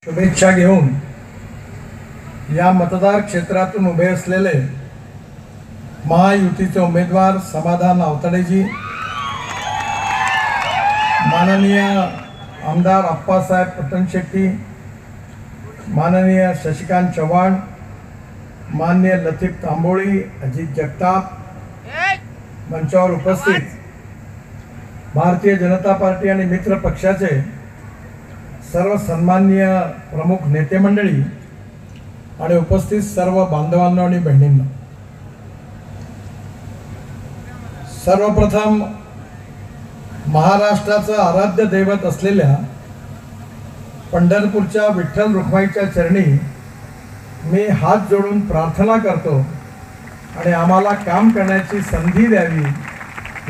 शुभेच्छा घेऊन या मतदार क्षेत्रातून उभे असलेले महायुतीचे उमेदवार समाधान आवताडेजी, माननीय आमदार अप्पासाहेब पट्टणशेट्टी, माननीय शशिकांत चव्हाण, माननीय लतीफ तांबोळी, अजित जगताप, मंचावर उपस्थित भारतीय जनता पार्टी आणि मित्र पक्षाचे सर्व सन्माननीय प्रमुख नेते मंडळी आणि उपस्थित सर्व बांधवांना आणि बहिणींना, सर्वप्रथम महाराष्ट्राचं आराध्य दैवत असलेल्या पंढरपूरच्या विठ्ठल रुक्माईच्या चरणी मी हात जोडून प्रार्थना करतो आणि आम्हाला काम करण्याची संधी द्यावी,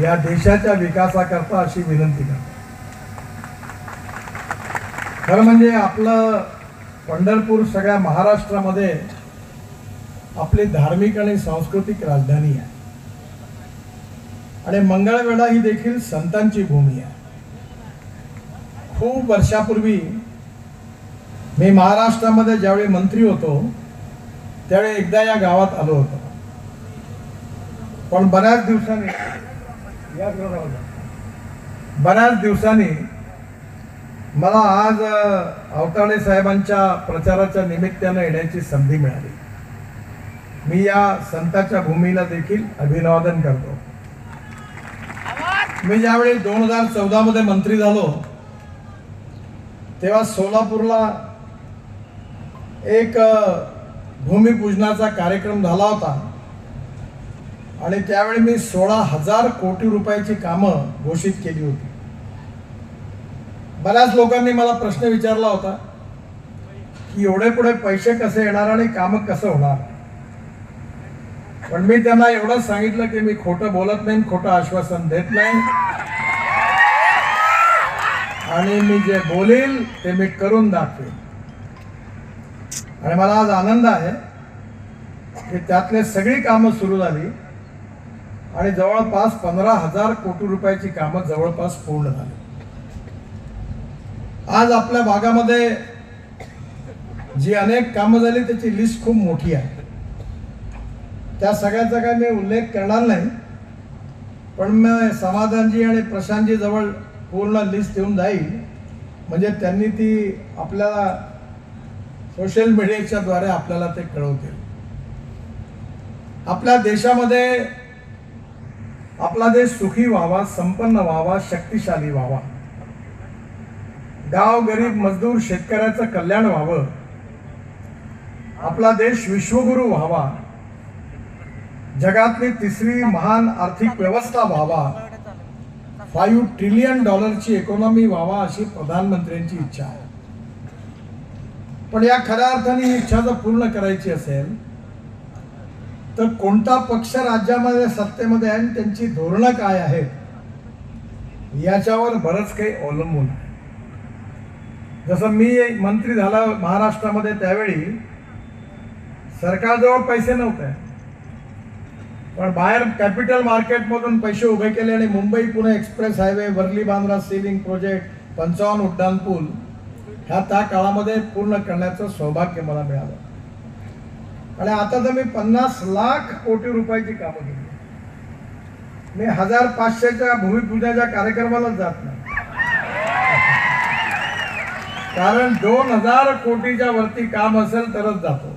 या देशाच्या विकासाकरता अशी विनंती करतो. खरं म्हणजे आपलं पंढरपूर सगळ्या महाराष्ट्रामध्ये आपली धार्मिक आणि सांस्कृतिक राजधानी आहे आणि मंगळवेढा ही देखील संतांची भूमी आहे. खूप वर्षापूर्वी मी महाराष्ट्रामध्ये ज्यावेळी मंत्री होतो त्यावेळी एकदा या गावात आलो होतो, पण बऱ्याच दिवसांनी मला आज आवताडे साहेबांच्या प्रचाराच्या निमित्ताने येण्याची संधी मिळाली. मी या संतांच्या भूमीला देखील अभिवादन करतो. मी ज्यावेळी 2014 मध्ये मंत्री झालो तेव्हा सोलापूरला एक भूमिपूजनाचा कार्यक्रम झाला होता आणि त्यावेळी मी 16,000 कोटी रुपयाची कामं घोषित केली होती. बऱ्याच लोकांनी मला प्रश्न विचारला होता की एवढे पुढे पैसे कसे येणार आणि काम कसं होणार, पण मी त्यांना एवढंच सांगितलं की मी खोटं बोलत नाही, खोटं आश्वासन देत नाही आणि मी जे बोलेल ते मी करून दाखवेन. आणि मला आज आनंद आहे की त्यातले सगळी कामं सुरू झाली आणि जवळपास 15,000 कोटी रुपयाची कामं जवळपास पूर्ण झाली. आज आपल्या भागामध्ये जी अनेक कामं झाली त्याची लिस्ट खूप मोठी आहे. त्या सगळ्याचा काय मी उल्लेख करणार नाही, पण मी समाधानजी आणि प्रशांतजी जवळ पूर्ण लिस्ट येऊन जाईल, म्हणजे त्यांनी ती आपल्याला सोशल मीडियाच्या द्वारे आपल्याला ते कळवतील. आपल्या देशामध्ये आपला देश सुखी व्हावा, संपन्न व्हावा, शक्तिशाली व्हावा, गाव गरीब मजदूर शेतकऱ्याचं कल्याण व्हावं, आपला देश विश्वगुरु व्हावा, जगातली तिसरी महान आर्थिक व्यवस्था व्हावा, $5 ट्रिलियन इकॉनॉमी व्हावा, अशी प्रधानमंत्र्यांची इच्छा आहे. पण या खऱ्या अर्थाने ही इच्छा जर पूर्ण करायची असेल तर कोणता पक्ष राज्यामध्ये सत्तेमध्ये आहे आणि त्यांची धोरणं काय आहेत याच्यावर बरंच काही अवलंबून आहे. जसं मी मंत्री झाला महाराष्ट्रामध्ये त्यावेळी सरकारजवळ पैसे नव्हते, पण बाहेर कॅपिटल मार्केटमधून पैसे उभे केले आणि Mumbai Pune express highway, Worli Bandra sea link project, 55 उड्डाण पूल ह्या त्या काळामध्ये पूर्ण करण्याचं सौभाग्य मला मिळालं. आणि आता तर मी 50 लाख कोटी रुपयाची कामं केली. मी 1500च्या भूमिपूजनाच्या कार्यक्रमालाच जात नाही, कारण 2000 कोटीच्या वरती काम असेल तरच जातो.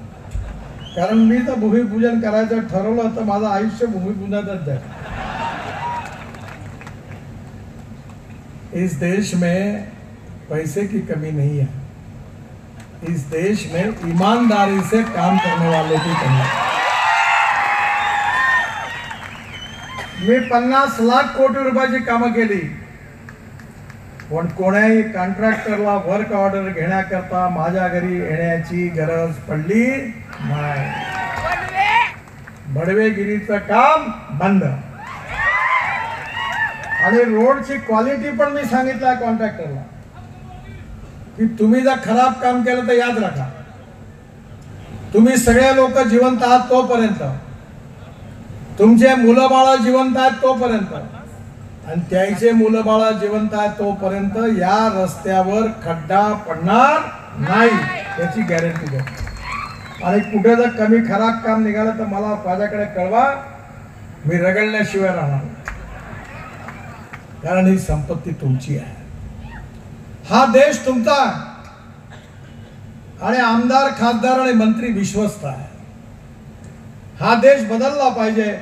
कारण मी तर भूमिपूजन करायचं ठरवलं तर माझं आयुष्य भूमिपूजनातच जाईल. इस देश में पैसे की कमी नहीं है, इस देश में ईमानदारी से काम करने वालों की कमी है. मी 50 लाख कोटी रुपयाची कामं केली, पण कोणाही कॉन्ट्रॅक्टरला वर्क ऑर्डर घेण्याकरता माझ्या घरी येण्याची गरज पडली नाही. बडवेगिरीचं काम बंद. आणि रोडची क्वालिटी पण मी सांगितलं कॉन्ट्रॅक्टरला की तुम्ही जर खराब काम केलं तर याद राखा, तुम्ही सगळे लोक जिवंत आहात तोपर्यंत, तुमचे मुलं बाळ जिवंत आहेत तोपर्यंत, आणि त्याचे मुलं बाळ जिवंत आहेत तोपर्यंत या रस्त्यावर खड्डा पडणार नाही याची गॅरंटी द्या. आणि कुठे जर कमी खराब काम निघालं तर मला माझ्याकडे कळवा, मी रगडल्याशिवाय राहणार, कारण ही संपत्ती तुमची आहे. हा देश तुमचा आणि आमदार खासदार आणि मंत्री विश्वस्त आहे. हा देश बदलला पाहिजे.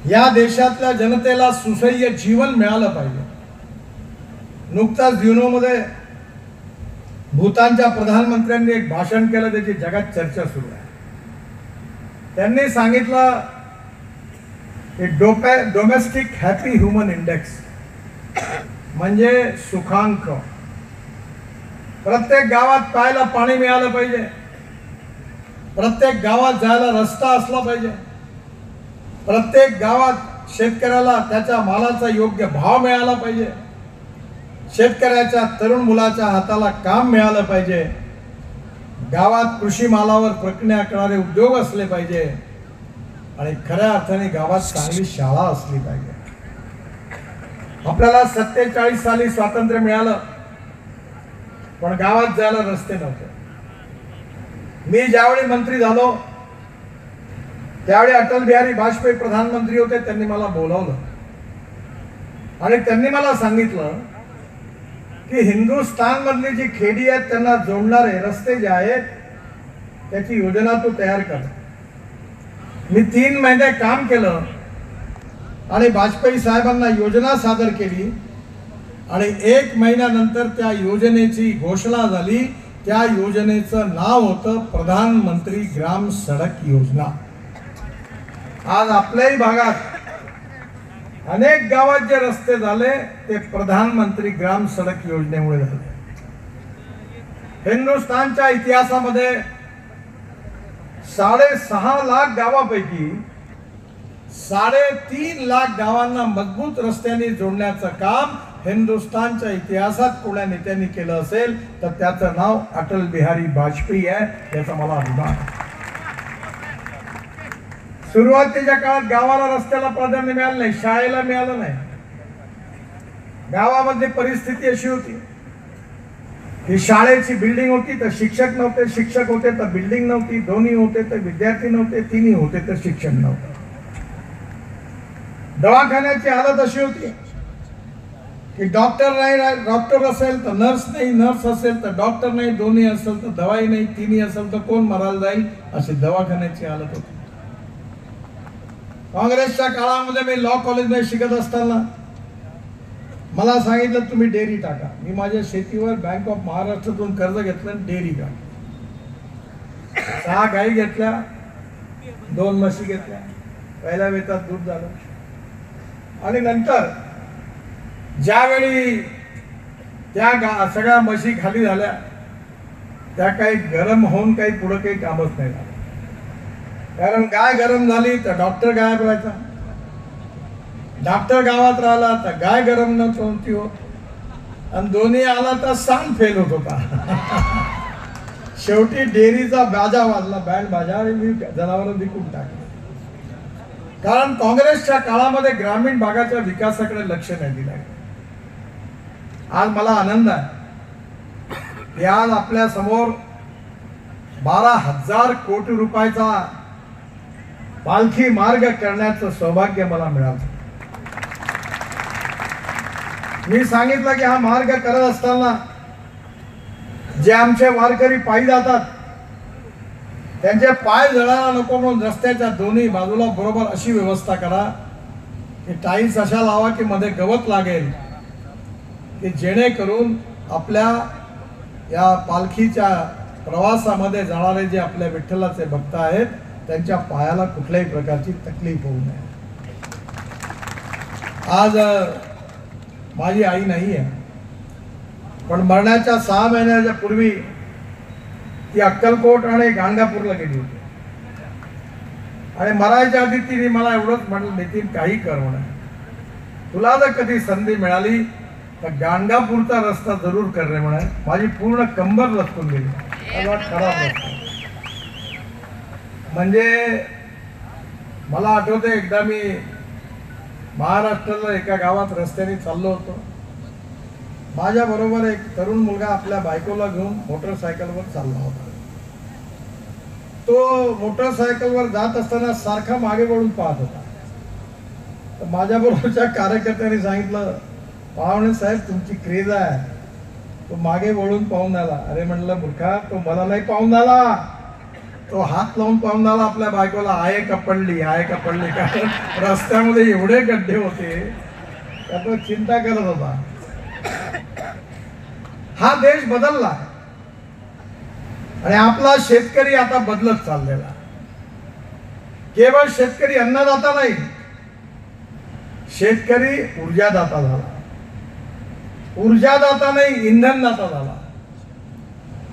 या देशातल्या जनतेला सुसह्य जीवन मिळालं पाहिजे. नुकताच युनोमध्ये भूतानच्या प्रधानमंत्र्यांनी एक भाषण केलं, त्याची जगात चर्चा सुरू आहे. त्यांनी सांगितलं की डोमेस्टिक हॅपी ह्युमन इंडेक्स म्हणजे सुखांक. प्रत्येक गावात प्यायला पाणी मिळालं पाहिजे, प्रत्येक गावात जायला रस्ता असला पाहिजे, प्रत्येक गावात शेतकऱ्याला त्याच्या मालाचा योग्य भाव मिळाला पाहिजे, शेतकऱ्याच्या तरुण मुलाच्या हाताला काम मिळालं पाहिजे, गावात कृषी मालावर प्रक्रिया करणारे उद्योग असले पाहिजे आणि खऱ्या अर्थाने गावात चांगली शाळा असली पाहिजे. आपल्याला 47 साली स्वातंत्र्य मिळालं, पण गावात जायला रस्ते नव्हते. मी ज्यावेळी मंत्री झालो त्यावेळी अटल बिहारी वाजपेयी प्रधानमंत्री होते. त्यांनी मला बोलावलं आणि त्यांनी मला सांगितलं की हिंदुस्थान मधली जी खेडी आहेत त्यांना जोडणारे रस्ते जे आहेत त्याची योजना तू तयार कर. मी 3 महिने काम केलं आणि वाजपेयी साहेबांना योजना सादर केली आणि 1 महिन्यानंतर त्या योजनेची घोषणा झाली. त्या योजनेचं नाव होतं प्रधानमंत्री ग्राम सडक योजना. आज आपल्याही भागात अनेक गावात जे रस्ते झाले ते प्रधानमंत्री ग्राम सडक योजनेमुळे झाले. हिंदुस्थानच्या इतिहासामध्ये 6.5 लाख गावापैकी 3.5 लाख गावांना मजबूत रस्त्यांनी जोडण्याचं काम हिंदुस्थानच्या इतिहासात कोणा नेत्यांनी केलं असेल तर त्याचं नाव अटल बिहारी वाजपेयी आहे. याचा मला अभिमान आहे. सुरुवातीच्या काळात गावाला रस्त्याला प्राधान्य मिळालं नाही, शाळेला मिळालं नाही. गावामध्ये परिस्थिती अशी होती की शाळेची बिल्डिंग होती तर शिक्षक नव्हते, शिक्षक होते तर बिल्डिंग नव्हती, दोन्ही होते तर विद्यार्थी नव्हते, तिन्ही होते तर शिक्षण नव्हतं. दवाखान्याची हालत अशी होती की डॉक्टर नाही, डॉक्टर असेल तर नर्स नाही, नर्स असेल तर डॉक्टर नाही, दोन्ही असेल तर दवाई नाही, तिन्ही असेल तर कोण मरायला जाईल, अशी दवाखान्याची हालत होती. काँग्रेसच्या काळामध्ये मी लॉ कॉलेजमध्ये शिकत असताना मला सांगितलं तुम्ही डेअरी टाका. मी माझ्या शेतीवर बँक ऑफ महाराष्ट्रातून कर्ज घेतलं, डेअरी टाका. 6 गाई घेतल्या, 2 म्हशी घेतल्या. पहिल्या वेतात दूध झालं आणि नंतर ज्यावेळी त्या सगळ्या म्हशी खाली झाल्या त्या काही गरम होऊन काही पुढे काही कामच नाही झालं. कारण गाय गरम झाली तर डॉक्टर गायब राहायचा, डॉक्टर गावात राहिला तर गाय गरम नव्हती होत आणि दोन्ही आला तर सांड फेल होत होता. शेवटी डेअरीचा बाजा वाजला, बँड बाजा, आणि मी जनावर विकून टाकले. कारण काँग्रेसच्या काळामध्ये ग्रामीण भागाच्या विकासाकडे लक्ष नाही दिलं. आज मला आनंद आहे की आज आपल्या समोर 12,000 कोटी रुपयाचा पालखी मार्ग करण्याचं सौभाग्य मला मिळालं. मी सांगितलं की हा मार्ग करत असताना जे आमचे वारकरी पायी जातात त्यांचे पाय जळायला नको म्हणून रस्त्याच्या दोन्ही बाजूला बरोबर अशी व्यवस्था करा की टाईल्स अशा लावा की मध्ये गवत लागेल, की जेणेकरून आपल्या या पालखीच्या प्रवासामध्ये जाणारे जे आपल्या विठ्ठलाचे भक्त आहेत त्यांच्या पायाला कुठल्याही प्रकारची तकलीफ होऊ नये. आज माझी आई नाही आहे, पण मरण्याच्या 6 महिन्याच्या पूर्वी ती अक्कलकोट आणि गाणगापूरला गेली होती आणि मरायच्या आधी तिने मला एवढंच म्हटलं, नितीन काही कर म्हणा, तुला जर कधी संधी मिळाली तर गाणगापूरचा रस्ता जरूर कर रे म्हणा. माझी पूर्ण कंबर लटकून गेली, खराब रस्ता. म्हणजे मला आठवतं एकदा मी महाराष्ट्राला एका गावात रस्त्याने चाललो होतो. माझ्या बरोबर एक तरुण मुलगा आपल्या बायकोला घेऊन मोटरसायकलवर चालला होता. तो मोटरसायकलवर जात असताना सारखा मागे वळून पाहत होता. तर माझ्या बरोबरच्या कार्यकर्त्यांनी सांगितलं, पाहुणे साहेब तुमची क्रेज आहे. तो मागे वळून पाहून आला. अरे म्हणलं मूर्खा, तो मला नाही पाहून आला, तो हात लावून पाहून आला आपल्या बायकोला, आहे का पडली, आहे का पडली. कारण रस्त्यामध्ये एवढे गड्डे होते त्या तो चिंता करत होता. हा देश बदलला आणि आपला शेतकरी आता बदलत चाललेला. केवळ शेतकरी अन्नदाता नाही, शेतकरी ऊर्जादाता झाला. ऊर्जादाता नाही, इंधनदाता झाला.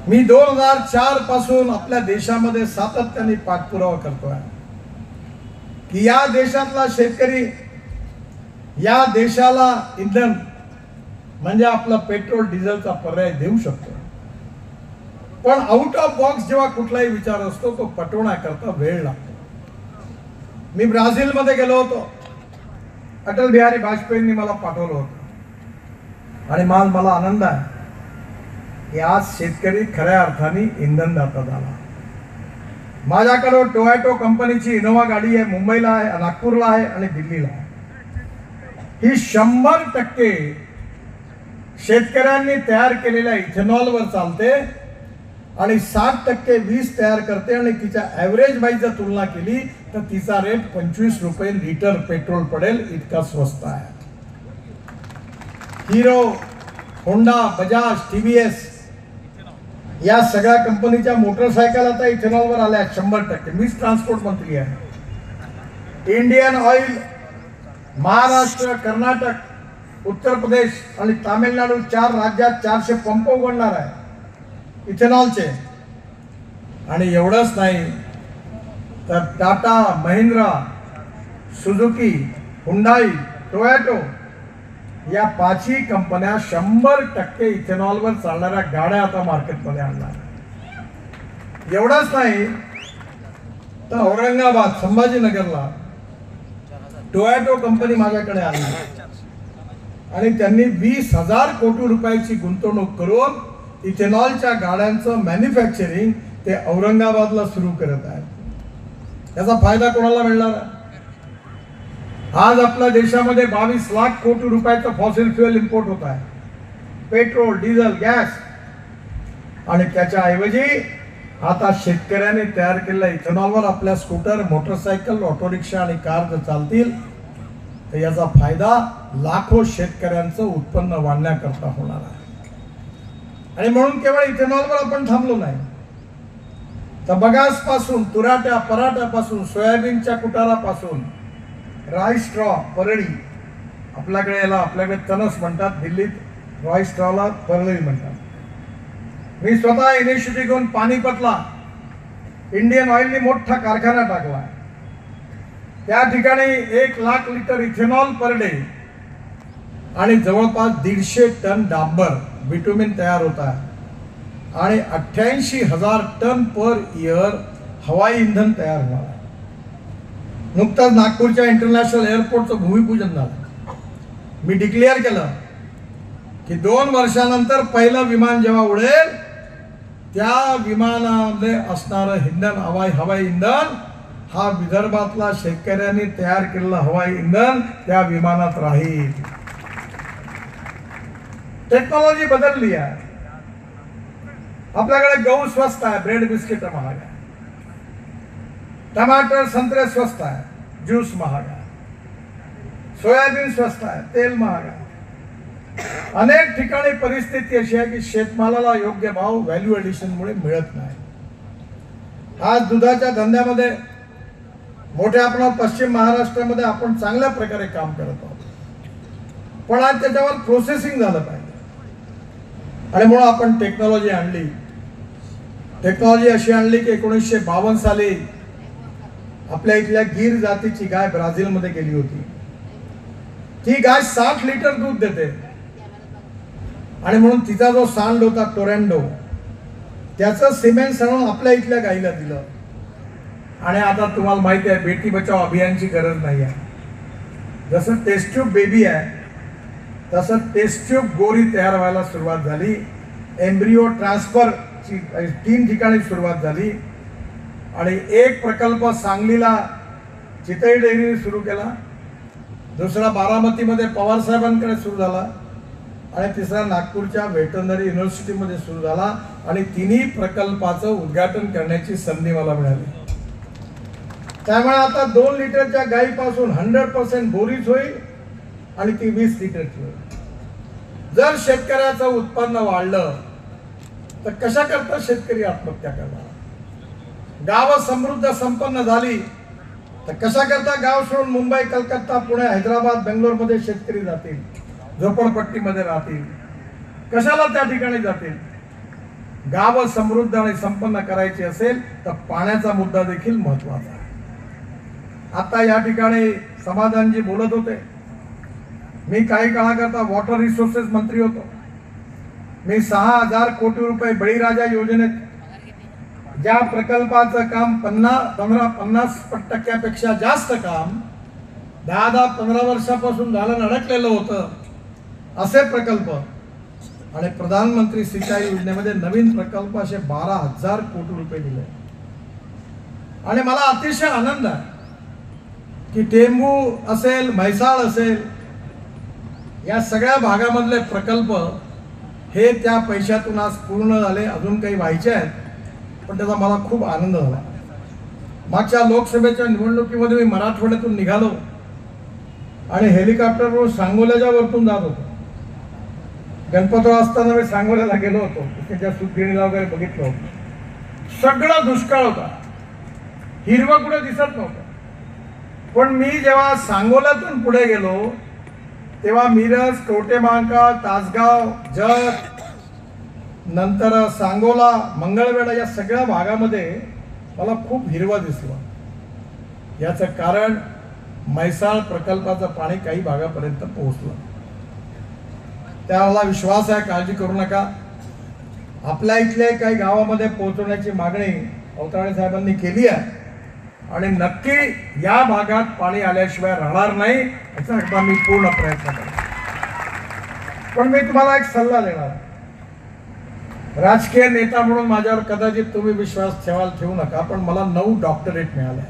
मी 2004 पासून आपल्या देशामध्ये सातत्याने पाठपुरावा करतोय की या देशातला शेतकरी या देशाला इंधन म्हणजे आपला पेट्रोल डिझेलचा पर्याय देऊ शकतो. पण आउट ऑफ बॉक्स जेव्हा कुठलाही विचार असतो तो पटवण्याकरता वेळ लागतो. मी ब्राझीलमध्ये गेलो होतो. अटल बिहारी वाजपेयींनी मला पाठवलं होतं आणि मला आनंद आहे की आज शेतकरी खऱ्या अर्थाने इंधनदाता झाला. माझ्याकडे टोयोटो कंपनीची इनोवा गाडी आहे. मुंबईला आहे, नागपूरला आहे आणि दिल्लीला आहे. ही 100% शेतकऱ्यांनी तयार केलेल्या इथेनॉलवर चालते आणि 60% वीज तयार करते. आणि तिच्या ॲव्हरेज वाईज जर तुलना केली तर तिचा रेट 25 रुपये लिटर पेट्रोल पडेल, इतका स्वस्त आहे. हिरो, होंडा, बजाज, TVS या सगळ्या कंपनीच्या मोटरसायकल आता इथेनॉलवर आल्या 100%. मीच ट्रान्सपोर्ट मंत्री आहे. इंडियन ऑइल महाराष्ट्र, कर्नाटक, उत्तर प्रदेश आणि तामिळनाडू 4 राज्यात 400 पंप उघडणार आहे इथेनॉलचे. आणि एवढंच नाही तर Tata, Mahindra, Suzuki, Hyundai, Toyota या 5ही कंपन्या 100% इथेनॉलवर चालणाऱ्या गाड्या आता मार्केटमध्ये आणणार. एवढंच नाही तर औरंगाबाद, संभाजीनगरला टोयोटो कंपनी माझ्याकडे आली आणि त्यांनी 20,000 कोटी रुपयाची गुंतवणूक करून इथेनॉलच्या गाड्यांचं मॅन्युफॅक्चरिंग ते औरंगाबादला सुरू करत आहेत. याचा फायदा कोणाला मिळणार आहे? आज आपल्या देशामध्ये 22 लाख कोटी रुपयाचं फॉसिल फ्युएल इम्पोर्ट होत आहे, पेट्रोल, डिझेल, गॅस. आणि त्याच्याऐवजी आता शेतकऱ्यांनी तयार केलेल्या इथेनॉलवर आपल्या स्कूटर, मोटरसायकल, ऑटो रिक्षा आणि कार जर चालतील तर याचा फायदा लाखो शेतकऱ्यांचं उत्पन्न वाढण्याकरता होणार आहे. आणि म्हणून केवळ इथेनॉलवर आपण थांबलो नाही तर बगासपासून, तुराट्या, पराठ्यापासून, सोयाबीनच्या कुटारापासून, राईस स्ट्रॉ, परळी, आपल्याकडे तणस म्हणतात, दिल्लीत राईस स्ट्रॉला परळी म्हणतात. मी स्वतः इनिशिएटिव्ह घेऊन पानिपतला इंडियन ऑइलने मोठा कारखाना टाकला. त्या ठिकाणी 1 lakh litre ethanol per day आणि जवळपास 150 टन डांबर बिटुमिन तयार होत आहे आणि 88,000 टन पर इयर हवाई इंधन तयार होणार आहे. नुकताच नागपूरच्या इंटरनॅशनल एअरपोर्टचं भूमिपूजन झालं. मी डिक्लेअर केलं की 2 वर्षानंतर पहिलं विमान जेव्हा उडेल त्या विमानामध्ये असणारं इंधन, हवाई इंधन हा विदर्भातला शेतकऱ्यांनी तयार केलेला हवाई इंधन त्या विमानात राहील. टेक्नॉलॉजी बदलली आहे. आपल्याकडे गहू स्वस्त आहे, ब्रेड बिस्किट महाग आहे, टमाटर, संत्रे स्वस्त आहे, ज्यूस महाग आहे, सोयाबीन स्वस्त आहे, तेल महाग आहे. अनेक ठिकाणी परिस्थिती अशी आहे की शेतमालाला योग्य भाव व्हॅल्यू एडिशनमुळे मिळत नाही. आज दुधाच्या धंद्यामध्ये मोठ्या आपल्या पश्चिम महाराष्ट्रामध्ये आपण चांगल्या प्रकारे काम करत आहोत. पण आज त्याच्यावर प्रोसेसिंग झालं पाहिजे आणि म्हणून आपण टेक्नॉलॉजी आणली. टेक्नॉलॉजी अशी आणली की 1952 साली आपल्या इथल्या गिर जातीची गाय ब्राझीलमध्ये गेली होती. ती गाय 60 लिटर दूध देते आणि म्हणून तिचा जो सांड होता टोरॅन्डो त्याचं सिमेंट सणून आपल्या इथल्या गाईला दिलं. आणि आता तुम्हाला माहिती आहे बेटी बचाव अभियानची गरज नाही आहे. जसं टेस्ट ट्यूब बेबी आहे तसं टेस्ट ट्यूब गोरी तयार व्हायला सुरुवात झाली. एम्ब्रिओ ट्रान्सफरची 3 ठिकाणी सुरुवात झाली आणि एक प्रकल्प सांगलीला चितई डेअरीने सुरू केला, दुसरा बारामतीमध्ये पवार साहेबांकडे सुरू झाला आणि तिसरा नागपूरच्या व्हेटरनरी युनिव्हर्सिटीमध्ये सुरू झाला आणि तिन्ही प्रकल्पाचं उद्घाटन करण्याची संधी मला मिळाली. त्यामुळे आता 2 लिटरच्या गाईपासून 100% बोरीच होईल आणि ती 20 लिटरची होईल. जर शेतकऱ्याचं उत्पन्न वाढलं तर कशा करता शेतकरी आत्महत्या करणार? गाव समृद्ध संपन्न झाली तर कशा करता गाव सोडून मुंबई, कलकत्ता, पुणे, हैदराबाद, बेंगलोरमध्ये शेतकरी जातील, झोपडपट्टीमध्ये राहतील? कशाला त्या ठिकाणी जातील? गाव समृद्ध आणि संपन्न करायची असेल तर पाण्याचा मुद्दा देखील महत्वाचा आहे. आता या ठिकाणी समाधानजी बोलत होते. मी काही काळाकरता वॉटर रिसोर्सेस मंत्री होतो. मी 6000 कोटी रुपये बळीराजा योजनेत ज्या प्रकल्पाचं काम 50% जास्त काम 10-15 वर्षापासून झालं अडकलेलं होतं, असे प्रकल्प आणि प्रधानमंत्री सिंचाई योजनेमध्ये नवीन प्रकल्प असे 12,000 कोटी रुपये दिले. आणि मला अतिशय आनंद आहे की टेंबू असेल, म्हैसाळ असेल, या सगळ्या भागामधले प्रकल्प हे त्या पैशातून आज पूर्ण झाले. अजून काही व्हायचे आहेत, पण त्याचा मला खूप आनंद झाला. मागच्या लोकसभेच्या निवडणुकीमध्ये मी मराठवाड्यातून निघालो आणि हेलिकॉप्टरवर सांगोल्याच्या वरतून जात होतो. गणपतराव असताना मी सांगोल्याला गेलो होतो, त्याच्या सुदगिणीला वगैरे बघितलं होतं. सगळा दुष्काळ होता, हिरवं कुठे दिसत नव्हतं. पण मी जेव्हा सांगोल्यातून पुढे गेलो तेव्हा मिरज, कवठेमहांकाळ, तासगाव, जत, नंतर सांगोला, मंगळवेढा या सगळ्या भागामध्ये मला खूप हिरवा दिसला. याचं कारण म्हैसाळ प्रकल्पाचं पाणी काही भागापर्यंत पोहोचलं. त्याला विश्वास आहे, काळजी करू नका. आपल्या इथल्या काही गावामध्ये पोहोचवण्याची मागणी अवताडे साहेबांनी केली आहे आणि नक्की या भागात पाणी आल्याशिवाय राहणार नाही याचा एकदा मी पूर्ण प्रयत्न करेन. पण मी तुम्हाला एक सल्ला देणार. राजकीय नेता म्हणून माझ्यावर कदाचित तुम्ही विश्वास ठेवू नका, पण मला 9 डॉक्टरेट मिळाले,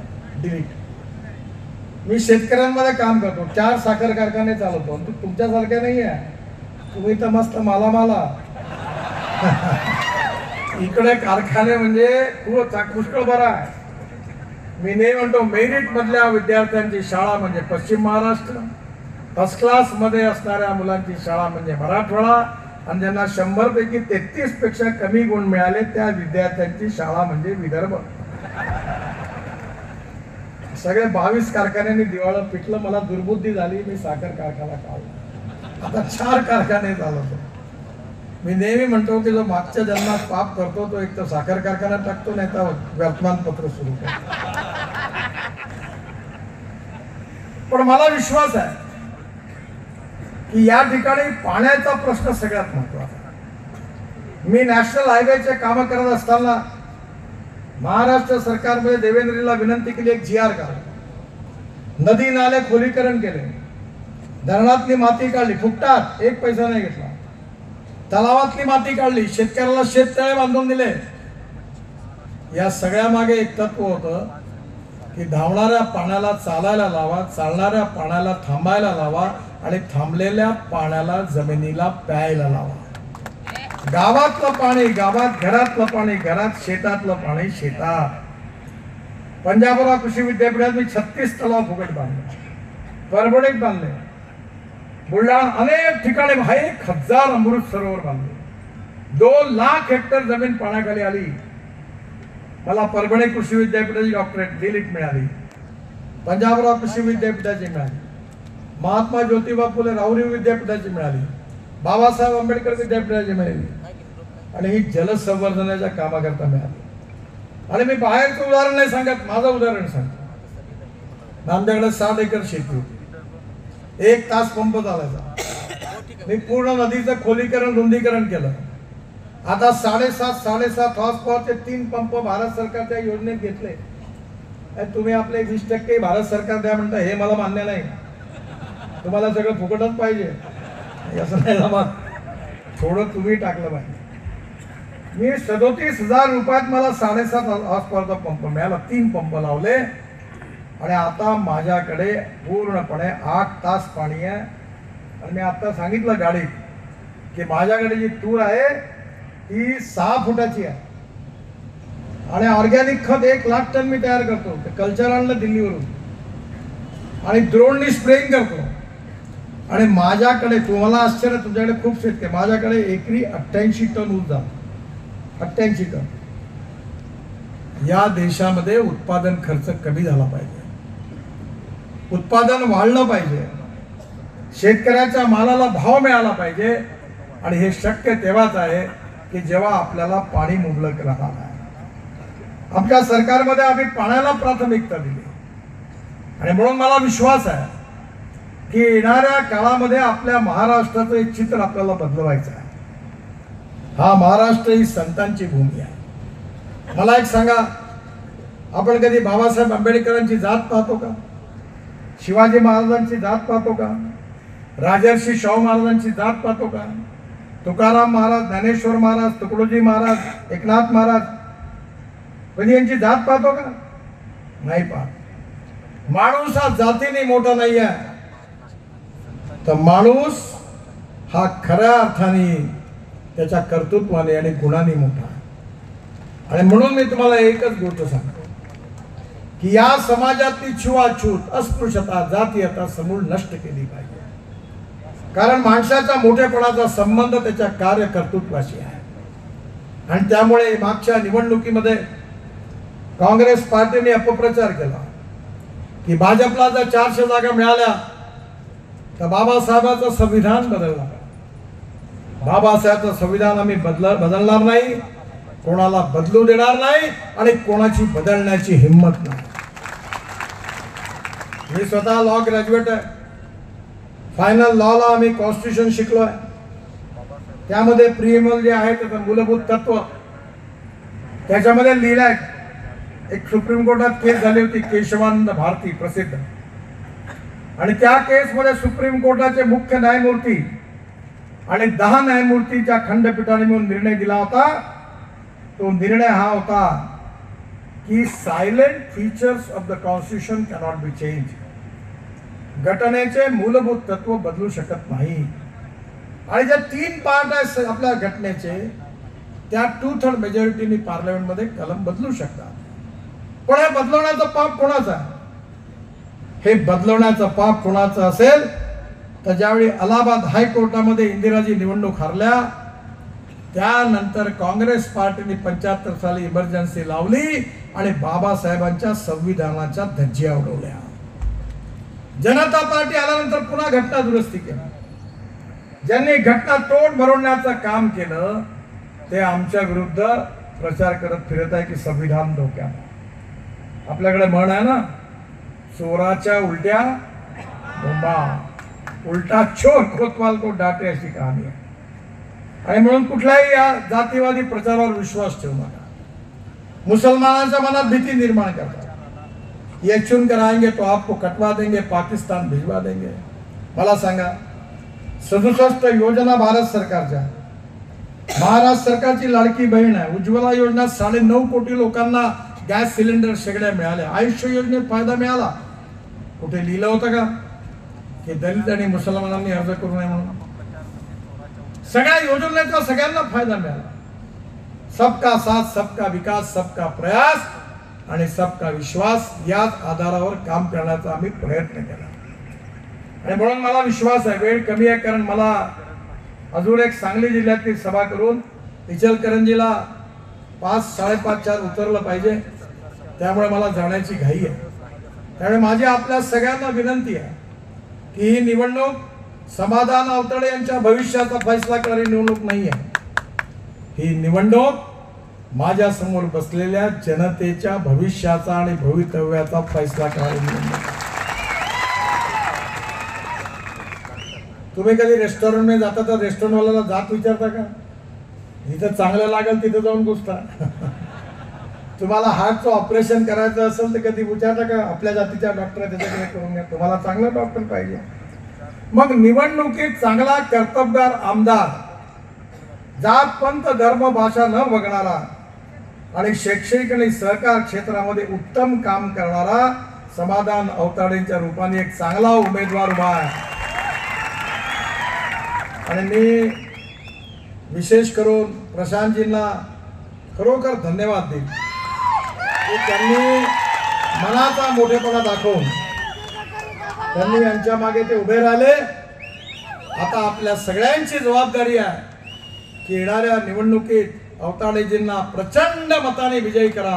डिलीट. मी शेतकऱ्यांमध्ये काम करतो, 4 साखर कारखाने चालवतो. तुमच्यासारखे नाही आहे, तुम्ही तर मस्त माला इकडे कारखाने म्हणजे खूप पुष्कळ बरा आहे. मी नाही म्हणतो, मेरिट मधल्या विद्यार्थ्यांची शाळा म्हणजे पश्चिम महाराष्ट्र, फर्स्ट क्लास मध्ये असणाऱ्या मुलांची शाळा म्हणजे मराठवाडा, आणि ज्यांना 100 पैकी 33 पेक्षा कमी गुण मिळाले त्या विद्यार्थ्यांची शाळा म्हणजे विदर्भ. सगळे 22 कारखान्यांनी दिवाळं पिटलं. मला दुर्बुद्धी झाली, मी साखर कारखाना काढला, आता 4 कारखाने चालवतो. मी नेहमी म्हणतो की जो मागच्या जन्मात पाप करतो तो एक तर साखर कारखाना टाकतो, नाही तर वर्तमानपत्र सुरू करतो. पण मला विश्वास आहे की या ठिकाणी पाण्याचा प्रश्न सगळ्यात महत्वाचा. मी नॅशनल हायवेचे काम करत असताना महाराष्ट्र सरकारमध्ये देवेंद्रला विनंती केली, एक GR काढा. नदी नाले खोलीकरण केले, धरणातली माती काढली, फुकटात, 1 पैसा नाही घेतला. तलावातली माती काढली, शेतकऱ्याला शेततळे बांधून दिले. या सगळ्या मागे एक तत्व होतं की धावणाऱ्या पाण्याला चालायला लावा, चालणाऱ्या पाण्याला थांबायला लावा आणि थांबलेल्या पाण्याला जमिनीला प्यायला लावा. गावातलं पाणी गावात, घरातलं पाणी घरात, शेतातलं पाणी शेतात. पंजाबराव कृषी विद्यापीठात मी 36 तलाव फुकट बांधले, परभणीत बांधले, बुलढाणा अनेक ठिकाणी 1000 अमृत सरोवर बांधले. 2 लाख हेक्टर जमीन पाण्याखाली आली. मला परभणी कृषी विद्यापीठाची डॉक्टरेट डिलीट मिळाली, पंजाबराव कृषी विद्यापीठाची मिळाली, महात्मा ज्योतिबा फुले राहुरी विद्यापीठाची मिळाली, बाबासाहेब आंबेडकर विद्यापीठाची मिळाली आणि ही जलसंवर्धनाच्या कामाकरता मिळाली. आणि मी बाहेरचं उदाहरण नाही सांगत, माझं उदाहरण सांगतो. आमच्याकडे 60 एकर शेती होती, 1 तास पंप चालायचा. मी पूर्ण नदीचं खोलीकरण, रुंदीकरण केलं. आता 7.5 हॉर्स पॉवरचे 3 पंप भारत सरकारच्या योजनेत घेतले. तुम्ही आपले 20% भारत सरकार द्या म्हणता, हे मला मान्य नाही. तुम्हाला सगळं फुकटच पाहिजे, असं नाही जमत, थोडं तुम्ही टाकलं पाहिजे. मी 37,000 रुपयात मला 7.5 हॉर्सपॉवरचा पंप मिळाला, 3 पंप लावले आणि आता माझ्याकडे पूर्णपणे 8 तास पाणी आहे. आणि मी आता सांगितलं गाडीत की माझ्याकडे जी तूर आहे ती 6 फुटाची आहे आणि ऑर्गॅनिक खत 1 लाख टन मी तयार करतो. कल्चर आणलं दिल्लीवरून आणि ड्रोननी स्प्रेइंग करतो. आणि माझ्याकडे, तुम्हाला आश्चर्य, तुमच्याकडे खूप शेतकरी, माझ्याकडे एकरी 88 टन ऊस जातो. 88 टन. या देशामध्ये उत्पादन खर्च कमी झाला पाहिजे, उत्पादन वाढलं पाहिजे, शेतकऱ्याच्या मालाला भाव मिळाला पाहिजे. आणि हे शक्य तेव्हाच आहे की जेव्हा आपल्याला पाणी मुबलक राहणार आहे. आमच्या सरकारमध्ये आम्ही पाण्याला प्राथमिकता दिली आणि म्हणून मला विश्वास आहे की येणाऱ्या काळामध्ये आपल्या महाराष्ट्राचं एक चित्र आपल्याला बदलवायचं आहे. हा महाराष्ट्र ही संतांची भूमी आहे. मला एक सांगा, आपण कधी बाबासाहेब आंबेडकरांची जात पाहतो का? शिवाजी महाराजांची जात पाहतो का? राजर्षी शाहू महाराजांची जात पाहतो का? तुकाराम महाराज, ज्ञानेश्वर महाराज, तुकडोजी महाराज, एकनाथ महाराज, कधी यांची जात पाहतो का? नाही पाहत. माणूस हा जातीने मोठा नाही आहे, तर माणूस हा खऱ्या अर्थाने त्याच्या कर्तृत्वाने आणि गुणाने मोठा आहे. आणि म्हणून मी तुम्हाला एकच गोष्ट सांगतो की या समाजातली छुआछूत, अस्पृश्यता, जातीयता समूळ नष्ट केली पाहिजे. कारण माणसाच्या मोठेपणाचा संबंध त्याच्या कार्य कर्तृत्वाशी आहे. आणि त्यामुळे मागच्या निवडणुकीमध्ये काँग्रेस पार्टीने अपप्रचार केला की भाजपला जर 400 जागा मिळाल्या तर बाबासाहेबांचं संविधान बदलणार. बाबासाहेबांचं संविधान आम्ही बदलणार नाही, कोणाला बदलू देणार नाही आणि कोणाची बदलण्याची हिंमत नाही. मी स्वतः लॉ ग्रॅज्युएट आहे. फायनल लॉला आम्ही कॉन्स्टिट्यूशन शिकलोय. त्यामध्ये प्रिएमल जे आहे त्याचं मूलभूत तत्व त्याच्यामध्ये लिहिलंय. एक सुप्रीम कोर्टात केस झाली होती, केशवानंद भारती प्रसिद्ध, आणि त्या केसमध्ये सुप्रीम कोर्टाचे मुख्य न्यायमूर्ती आणि 10 न्यायमूर्तीच्या खंडपीठाने मिळून निर्णय दिला होता. तो निर्णय हा होता की silent features of the constitution cannot be change. घटनेचे मूलभूत तत्व बदलू शकत नाही. आणि ज्या 3 पार्ट आहेत आपल्या घटनेचे, त्या 2/3 मेजॉरिटीने पार्लमेंटमध्ये कलम बदलू शकतात. पण हे बदलवण्याचं पाप कोणाचं आहे? हे बदलवण्याचं पाप कोणाचं असेल तर ज्यावेळी अलाहाबाद हायकोर्टामध्ये इंदिराजी निवडणूक हारल्या त्यानंतर काँग्रेस पार्टीने 75 साली इमर्जन्सी लावली आणि बाबासाहेबांच्या संविधानाच्या धज्जिया उडवल्या. जनता पार्टी आल्यानंतर पुन्हा घटना दुरुस्ती केली. ज्यांनी घटना तोड भरवण्याचं काम केलं ते आमच्या विरुद्ध प्रचार करत फिरत आहे की संविधान धोक्यात. आपल्याकडे म्हण आहे ना, चोराच्या उलट्या बोंबा, उलटा चोर कोतवाल को डाटे, अशी कहाणी आहे. आणि म्हणून कुठल्याही या जातीवादी प्रचारावर विश्वास ठेवू नका. मुसलमानांच्या मनात भीती निर्माण करतात. ये चुनकर आएंगे तो आपको कटवा देंगे, पाकिस्तान भिजवा देंगे. मला सांगा, 67 योजना भारत सरकारच्या, महाराष्ट्र सरकारची लाडकी बहीण आहे उज्ज्वला योजना, 9.5 कोटी लोकांना गॅस सिलेंडर शेगड्या मिळाल्या. आयुष्य योजनेत फायदा मिळाला. कुठे लिहिलं होतं का की दलित आणि मुसलमानांनी अर्ज करू नये म्हणून? सगळ्या योजनेचा सगळ्यांना फायदा मिळाला. सबका साथ, सबका विकास, सबका प्रयास आणि सबका विश्वास याच आधारावर काम करण्याचा आम्ही प्रयत्न केला. आणि म्हणून मला विश्वास आहे, वेळ कमी आहे कारण मला अजून एक सांगली जिल्ह्यातील सभा करून इचलकरंजीला 5-5:30 उतरलं पाहिजे. त्यामुळे मला जाण्याची घाई आहे. त्यामुळे माझी आपल्या सगळ्यांना विनंती आहे की ही निवडणूक समाधान आवताडे यांच्या भविष्याचा फैसला करणारी निवडणूक नाही आहे. ही निवडणूक माझ्या समोर बसलेल्या जनतेच्या भविष्याचा आणि भवितव्याचा फैसला करणारी निवडणूक. तुम्ही कधी रेस्टॉरंटमध्ये जाता तर रेस्टॉरंटवाल्याला जात विचारता का? जिथं चांगलं लागेल तिथं जाऊन घुसता. तुम्हाला हार्टचं ऑपरेशन करायचं असेल तर कधी विचारता का आपल्या जातीच्या डॉक्टर त्याच्याकडे करून घ्या, तुम्हाला चांगला डॉक्टर पाहिजे. मग निवडणुकीत चांगला कर्तबगार आमदार, जात पंथ धर्म भाषा न बघणारा आणि शैक्षणिक आणि सहकार क्षेत्रामध्ये उत्तम काम करणारा समाधान अवताडेंच्या रूपाने एक चांगला उमेदवार उभा आहे. आणि मी विशेष करून प्रशांतजींना खरोखर धन्यवाद देईन की त्यांनी मनाचा मोठेपणा दाखवून त्यांनी यांच्या मागे ते उभे राहिले. आता आपल्या सगळ्यांची जबाबदारी आहे की येणाऱ्या निवडणुकीत अवताडेजींना प्रचंड मताने विजयी करा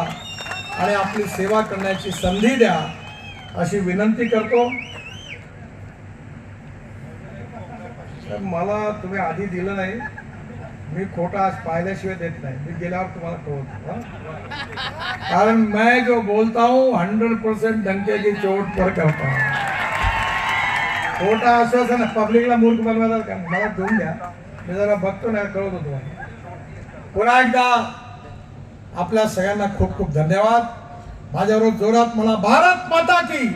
आणि आपली सेवा करण्याची संधी द्या अशी विनंती करतो. मला तुम्ही आधी दिलं नाही, मी खोटा आज पाहिल्याशिवाय देत नाही, मी गेल्यावर तुम्हाला कळवतो. कारण मैं जो बोलता हूँ 100% डंके की चोट पर करता हूँ. खोटा आश्वासन पब्लिकला मूर्ख बनवायला का मला घेऊन द्या, मी जरा बघतो नाही कळवतो तुम्हाला. पुन्हा एकदा आपल्या सगळ्यांना खूप खूप धन्यवाद. माझ्याबरोबर जोरात म्हणा भारत माता की.